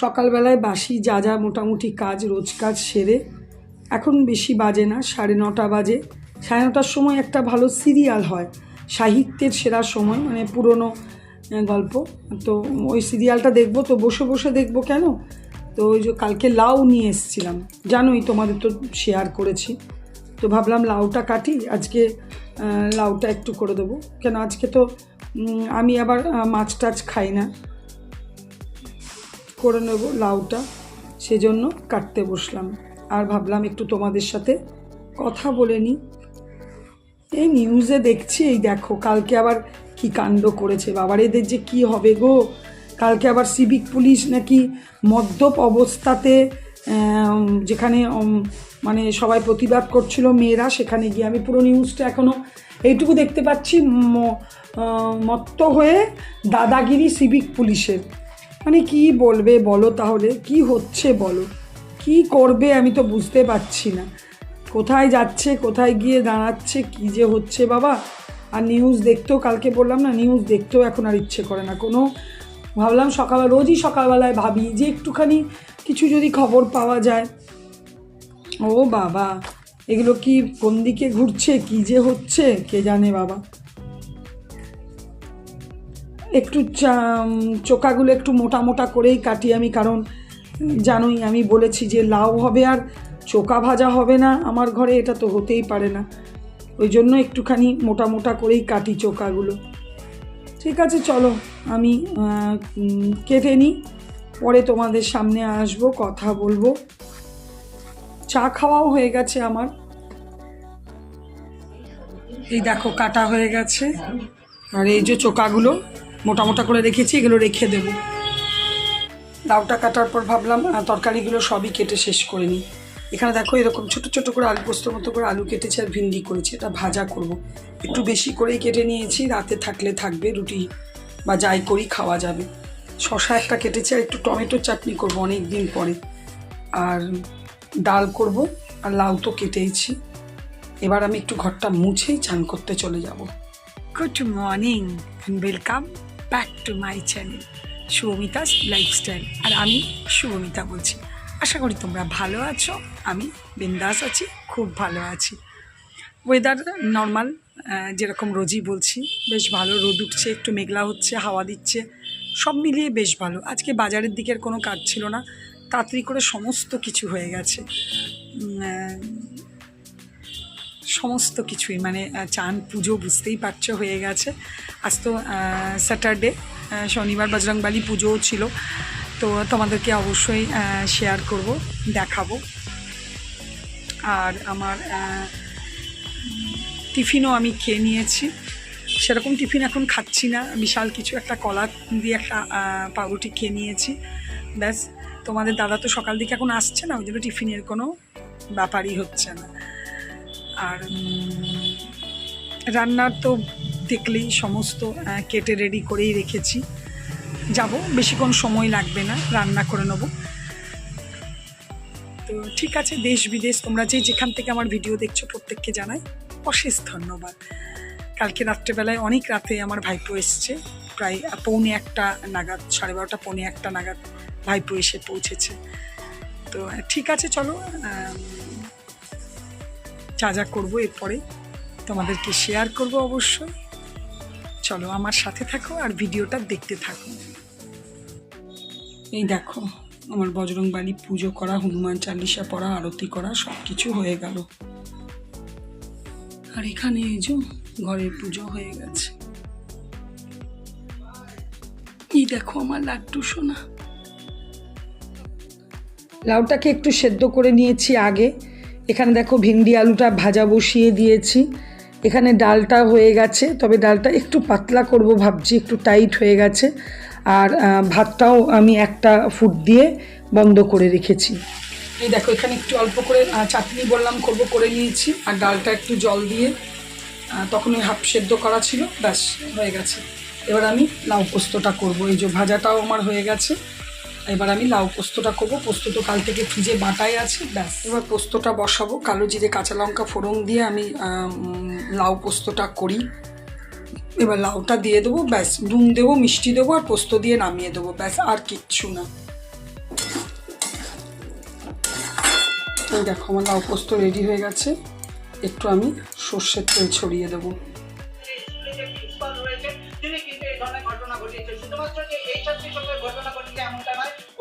সকালবেলায় বাসি যা যা মোটামুটি কাজ রোজ কাজ সেরে এখন বেশি বাজে না, 9:30 বাজে। 9:30টার সময় একটা ভালো সিরিয়াল হয়, সাহিত্যের সেরা সময়, মানে পুরনো গল্প। তো ওই সিরিয়ালটা দেখবো, তো বসে বসে দেখবো কেন, তো ওই যে কালকে লাউ নিয়ে এসেছিলাম, জানোই তোমাদের তো শেয়ার করেছি। তো ভাবলাম লাউটা কাটি আজকে, লাউটা একটু করে দেবো, কেন আজকে তো আমি আবার মাছ টাছ খাই না, করে নেব লাউটা, সেজন্য কাটতে বসলাম। আর ভাবলাম একটু তোমাদের সাথে কথা বলে নিই। এই নিউজে দেখছি, এই দেখো কালকে আবার কি কাণ্ড করেছে, বাবার এদের যে কি হবে গো। কালকে আবার সিভিক পুলিশ নাকি মদ্যপ অবস্থাতে, যেখানে মানে সবাই প্রতিবাদ করছিল মেয়েরা, সেখানে গিয়ে, আমি পুরো নিউজটা এখনও এইটুকু দেখতে পাচ্ছি, মত্ত হয়ে দাদাগিরি সিভিক পুলিশের। মানে কি বলবে বলো, তাহলে কি হচ্ছে বলো, কি করবে আমি তো বুঝতে পারছি না, কোথায় যাচ্ছে, কোথায় গিয়ে দাঁড়াচ্ছে, কি যে হচ্ছে বাবা। আর নিউজ দেখতেও, কালকে বললাম না, নিউজ দেখতেও এখন আর ইচ্ছে করে না কোনো। ভাবলাম রোজই সকালবেলায় ভাবি যে একটুখানি কিছু যদি খবর পাওয়া যায়। ও বাবা, এগুলো কি কোন দিকে ঘুরছে, কি যে হচ্ছে কে জানে বাবা। একটু চোকাগুলো একটু মোটা মোটা করেই কাটি আমি, কারণ জানোই আমি বলেছি যে লাউ হবে আর চোকা ভাজা হবে না আমার ঘরে, এটা তো হতেই পারে না, ওই জন্য একটুখানি মোটা মোটা করেই কাটি চোকাগুলো। ঠিক আছে চলো আমি কেটে নিই, পরে তোমাদের সামনে আসবো, কথা বলবো। চা খাওয়াও হয়ে গেছে আমার, এই দেখো কাটা হয়ে গেছে। আর এই যে চোকাগুলো মোটা মোটা করে রেখেছি, এগুলো রেখে দেবো। লাউটা কাটার পর ভাবলাম তরকারিগুলো সবই কেটে শেষ করে নিই। এখানে দেখো এরকম ছোট ছোট করে আলু পোস্তর মতো করে আলু কেটেছি আর ভিন্ডি করেছি, এটা ভাজা করব। একটু বেশি করেই কেটে নিয়েছি, রাতে থাকলে থাকবে, রুটি বা যাই করি খাওয়া যাবে। শসা একটা কেটেছি আর একটু টমেটোর চাটনি করব অনেক দিন পরে, আর ডাল করব, আর লাউ তো কেটেইছি। এবার আমি একটু ঘরটা মুছেই চান করতে চলে যাব। Good morning and welcome back to my channel Shubhamita's lifestyle. আর আমি শুভমিতা বলছি, আশা করি তোমরা ভালো আছো, আমি বিন্দাস আছি, খুব ভালো আছি। ওয়েদার নর্মাল, যেরকম রোজই বলছি, বেশ ভালো, রোদ উঠছে, একটু মেঘলা হচ্ছে, হাওয়া দিচ্ছে, সব মিলিয়ে বেশ ভালো। আজকে বাজারের দিকের কোনো কাজ ছিল না, তাড়াতাড়ি করে সমস্ত কিছু হয়ে গেছে, সমস্ত কিছুই, মানে চান পুজো বুঝতেই পারছো হয়ে গেছে। আজ তো স্যাটারডে, শনিবার বজরংবলী পুজোও ছিল, তো তোমাদেরকে অবশ্যই শেয়ার করব, দেখাবো। আর আমার টিফিনও আমি খেয়ে নিয়েছি, সেরকম টিফিন এখন খাচ্ছি না, বিশাল কিছু একটা কলা দিয়ে একটা পাউরুটি খেয়ে নিয়েছি, ব্যাস। তোমাদের দাদা তো সকাল দিকে এখন আসছে না, ওই জন্য টিফিনের কোনো ব্যাপারই হচ্ছে না। আর রান্নার তো দেখলেই সমস্ত কেটে রেডি করেই রেখেছি, যাব, বেশিক্ষণ সময় লাগবে না, রান্না করে নেব। তো ঠিক আছে, দেশ বিদেশ তোমরা যেখান থেকে আমার ভিডিও দেখছো প্রত্যেককে জানাই অশেষ ধন্যবাদ। কালকে রাত্রেবেলায় অনেক রাতে আমার ভাইপো এসছে, প্রায় 1:45 নাগাদ, 12:30 1:45 নাগাদ ভাইপো এসে পৌঁছেছে। তো ঠিক আছে চলো, যা করবো এরপরে তোমাদেরকে শেয়ার করব অবশ্যই। চলো আমার সাথে থাকো আর ভিডিওটা দেখতে থাকো। এই দেখো আমার বজরংবলী পুজো করা, হনুমান চালিসা পড়া, আরতি করা, সব কিছু হয়ে গেল। আর এখানে এই যে ঘরের পুজো হয়ে গেছে। এই দেখো আমার লাড্ডু সোনা। লাউটাকে একটু সেদ্ধ করে নিয়েছি আগে। এখানে দেখো ভেন্ডি আলুটা ভাজা বসিয়ে দিয়েছি। এখানে ডালটা হয়ে গেছে, তবে ডালটা একটু পাতলা করব ভাবছি, একটু টাইট হয়ে গেছে। আর ভাতটাও আমি একটা ফুট দিয়ে বন্ধ করে রেখেছি। এই দেখো এখানে একটু অল্প করে চাটনি বললাম করব, করে নিয়েছি। আর ডালটা একটু জল দিয়ে তখন ওই হাফ সেদ্ধ করা ছিল, ব্যাস হয়ে গেছে। এবার আমি লাউ পোস্তটা করব। এই যে ভাজাটাও আমার হয়ে গেছে, এবার আমি লাউ পোস্তটা করবো। পোস্ত তো কাল থেকে ফ্রিজে বাটাই আছে, ব্যাস। এবার পোস্তটা বসাবো, কালো জিরে কাঁচা লঙ্কা ফোড়ন দিয়ে আমি লাউ পোস্তটা করি। এবার লাউটা দিয়ে দেবো, ব্যাস, নুন দেবো, মিষ্টি দেবো আর পোস্ত দিয়ে নামিয়ে দেবো, ব্যাস, আর কিচ্ছু না। এই দেখো আমার লাউ পোস্ত রেডি হয়ে গেছে, একটু আমি সর্ষের তেল ছড়িয়ে দেবো।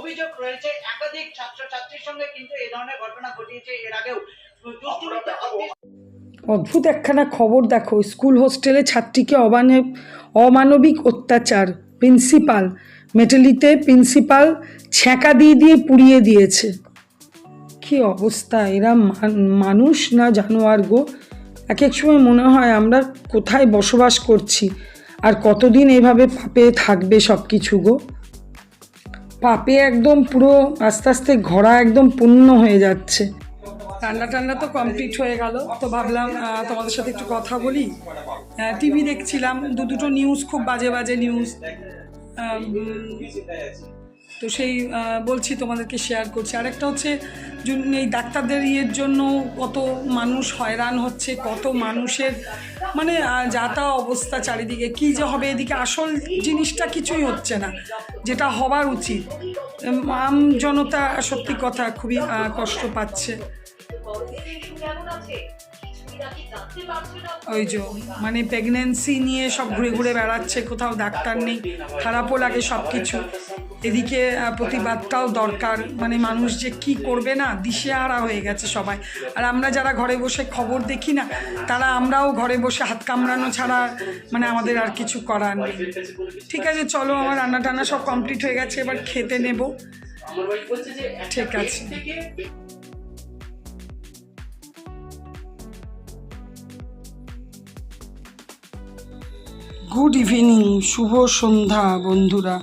অভিযোগ রয়েছে একাধিক ছাত্রছাত্রীর সঙ্গে কিন্তু এই ধরনের ঘটনা ঘটিয়েছে এর আগেও। অদ্ভুত একখানা খবর দেখো, স্কুল হোস্টেলে ছাত্রীকে অমানবিক অত্যাচার, প্রিন্সিপাল মেটালিতে প্রিন্সিপাল ছ্যাঁকা দিয়ে দিয়ে পুড়িয়ে দিয়েছে। কি অবস্থা, এরা মানুষ না জানোয়ার গো। এক এক সময় মনে হয় আমরা কোথায় বসবাস করছি, আর কতদিন এভাবে পাপে থাকবে সব কিছু গো। পাপে একদম পুরো আস্তে আস্তে ঘোড়া একদম পূর্ণ হয়ে যাচ্ছে। ঠান্ডা তো কমপ্লিট হয়ে গেল, তো ভাবলাম তোমাদের সাথে একটু কথা বলি। টিভি দেখছিলাম, দুটো নিউজ, খুব বাজে বাজে নিউজ, তো সেই বলছি তোমাদেরকে শেয়ার করছি। আরেকটা হচ্ছে এই ডাক্তারদের ইয়ের জন্য কত মানুষ হয়রান হচ্ছে, কত মানুষের মানে যা তা অবস্থা চারিদিকে, কী যে হবে এদিকে আসল জিনিসটা কিছুই হচ্ছে না, যেটা হবার উচিত। আম জনতা সত্যি কথা খুবই কষ্ট পাচ্ছে। ওই যে মানে প্রেগনেন্সি নিয়ে সব ঘুরে ঘুরে বেড়াচ্ছে, কোথাও ডাক্তার নেই, খারাপও লাগে সব কিছু। এদিকে প্রতিবাদটাও দরকার, মানে মানুষ যে কি করবে না, দিশেহারা হয়ে গেছে সবাই। আর আমরা যারা ঘরে বসে খবর দেখি না, আমরাও ঘরে বসে হাত কামড়ানো ছাড়া মানে আমাদের আর কিছু করার নেই। ঠিক আছে, চলো, আমার রান্না টান্না সব কমপ্লিট হয়ে গেছে, এবার খেতে নেব। ঠিক আছে। গুড ইভিনিং, শুভ সন্ধ্যা বন্ধুরা।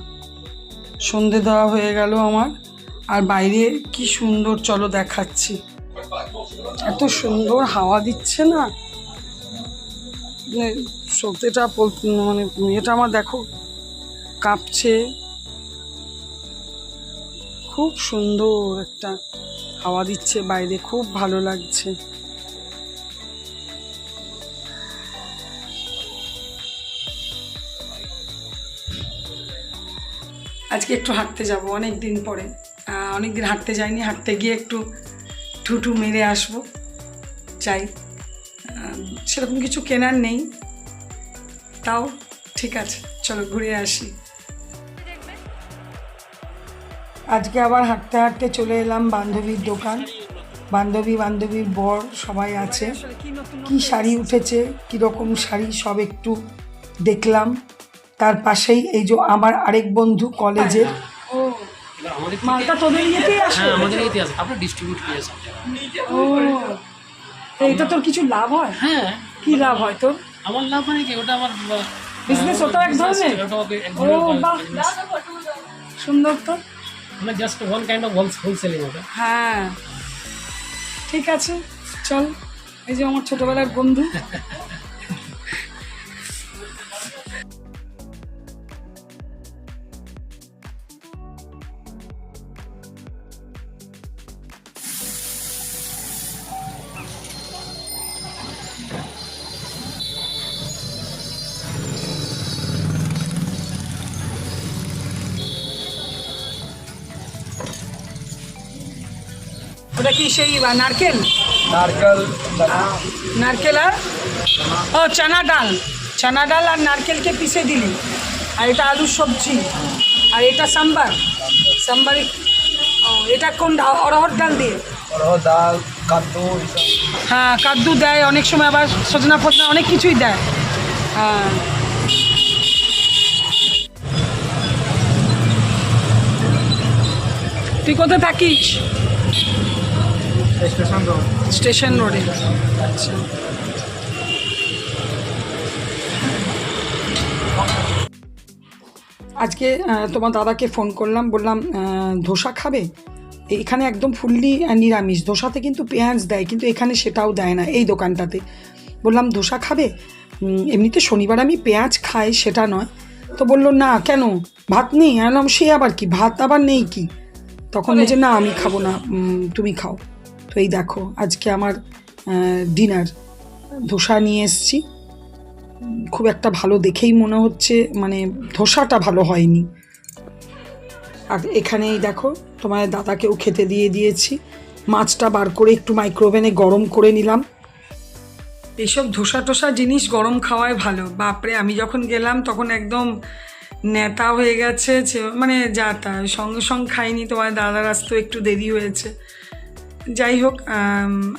সন্ধে দেওয়া হয়ে গেল আমার, আর বাইরে কি সুন্দর চলো দেখাচ্ছি, এত সুন্দর হাওয়া দিচ্ছে না, সত্যিটা মানে এটা আমার দেখো কাঁপছে, খুব সুন্দর একটা হাওয়া দিচ্ছে বাইরে, খুব ভালো লাগছে। আজকে একটু হাঁটতে যাব, অনেক দিন পরে, অনেক দিন হাঁটতে যাইনি, হাঁটতে গিয়ে একটু ঠুটু মেরে আসবো চাই। সেরকম কিছু কেনার নেই, তাও ঠিক আছে, চলো ঘুরে আসি। আজকে আবার হাঁটতে হাঁটতে চলে এলাম বান্ধবীর দোকান। বান্ধবীর বর সবাই আছে, কি শাড়ি উঠেছে, কীরকম শাড়ি সব একটু দেখলাম। তার পাশেই এই যে আমার আরেক বন্ধু কলেজের, মালটা তোদের ইয়েতেই আসে? হ্যাঁ, আমাদের ইয়েতে আসে, আমরা ডিস্ট্রিবিউট করি সব জায়গায়। ও, এইটা তোর কিছু লাভ হয়? হ্যাঁ। কি লাভ হয় তোর? আমার লাভ মানে কি, ওটা আমার বিজনেস, ওটা এক ধরনের? ও বাহ, সুন্দর তো, মানে just one kind of wholesaling ওটা। হ্যাঁ ঠিক আছে, চল। এই যে আমার ছোটবেলার বন্ধু। ওটা কি সেই নারকেল? নারকেল আর ও চানা ডাল আর নারকেলকে পিষে দিলি, আর এটা আলুর সবজি, আর এটা সাম্বার। ও, এটা কোন অরহর ডাল দিয়ে? ডাল, কাদ্দু, হ্যাঁ কাদ্দু দেয়, অনেক সময় আবার সজনা ফজনা অনেক কিছুই দেয়। হ্যাঁ, তুই কোথায় থাকিস? স্টেশন রোডে। আচ্ছা, আজকে তোমার দাদাকে ফোন করলাম, বললাম ধোসা খাবে? এখানে একদম ফুললি নিরামিষ, ধোসাতে কিন্তু পেঁয়াজ দেয়, কিন্তু এখানে সেটাও দেয় না এই দোকানটাতে। বললাম ধোসা খাবে? এমনিতে শনিবার আমি পেঁয়াজ খাই, সেটা নয়। তো বললো না, কেন ভাত নেই? আনলাম সে আবার কি, ভাত আবার নেই কি? তখন বলছে না আমি খাবো না, তুমি খাও। তো এই দেখো আজকে আমার ডিনার, ধোসা নিয়ে এসছি। খুব একটা ভালো দেখেই মনে হচ্ছে, মানে ধোসাটা ভালো হয়নি। আর এখানেই দেখো তোমার দাদাকেও খেতে দিয়ে দিয়েছি, মাছটা বার করে একটু মাইক্রোওভেনে গরম করে নিলাম। এইসব ধোসা টোসা জিনিস গরম খাওয়াই ভালো। বাপরে, আমি যখন গেলাম তখন একদম নেতা হয়ে গেছে, মানে যা তা সঙ্গে সঙ্গে খাইনি, তোমার দাদার আসতেও একটু দেরি হয়েছে। যাই হোক,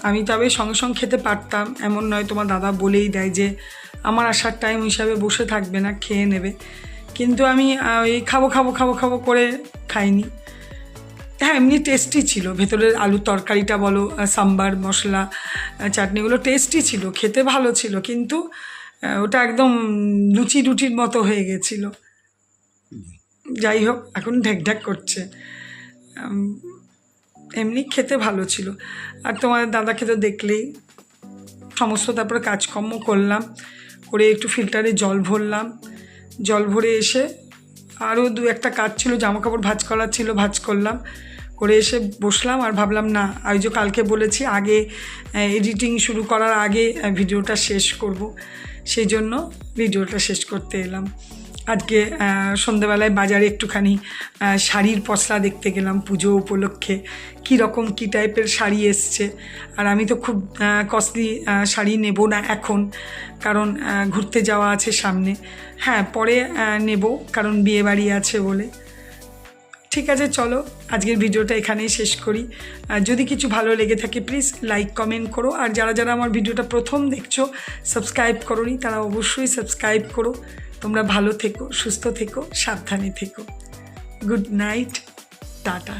আমি তবে সঙ্গে সঙ্গে খেতে পারতাম, এমন নয়, তোমার দাদা বলেই দেয় যে আমার আসার টাইম হিসাবে বসে থাকবে না, খেয়ে নেবে, কিন্তু আমি ওই খাবো খাবো খাবো খাবো করে খাইনি। হ্যাঁ, এমনি টেস্টি ছিল, ভেতরের আলুর তরকারিটা বলো, সাম্বার মশলা চাটনিগুলো টেস্টি ছিল, খেতে ভালো ছিল, কিন্তু ওটা একদম লুচি রুটির মতো হয়ে গেছিলো। যাই হোক, এখন ঢেকঢেক করছে, এমনি খেতে ভালো ছিল। আর তোমার দাদাকে তো দেখলেই, সমস্ত তারপরে কাজকর্ম করলাম, করে একটু ফিল্টারে জল ভরলাম, জল ভরে এসে আরও দু একটা কাজ ছিল, জামাকাপড় ভাঁজ করার ছিল, ভাঁজ করলাম, করে এসে বসলাম। আর ভাবলাম না, ওই যে কালকে বলেছি আগে এডিটিং শুরু করার আগে ভিডিওটা শেষ করব, সেই জন্য ভিডিওটা শেষ করতে এলাম। আজকে সন্ধ্যেবেলায় বাজারে একটুখানি শাড়ির পসরা দেখতে গেলাম পুজো উপলক্ষে, কীরকম কী টাইপের শাড়ি এসছে। আর আমি তো খুব কস্টলি শাড়ি নেব না এখন, কারণ ঘুরতে যাওয়া আছে সামনে। হ্যাঁ, পরে নেব, কারণ বিয়েবাড়ি আছে বলে। ঠিক আছে, চলো আজকের ভিডিওটা এখানেই শেষ করি। যদি কিছু ভালো লেগে থাকে প্লিজ লাইক কমেন্ট করো, আর যারা যারা আমার ভিডিওটা প্রথম দেখছো সাবস্ক্রাইব করোনি তারা অবশ্যই সাবস্ক্রাইব করো। তোমরা ভালো থেকো, সুস্থ থেকো, সাবধানে থেকো। Good night, tata.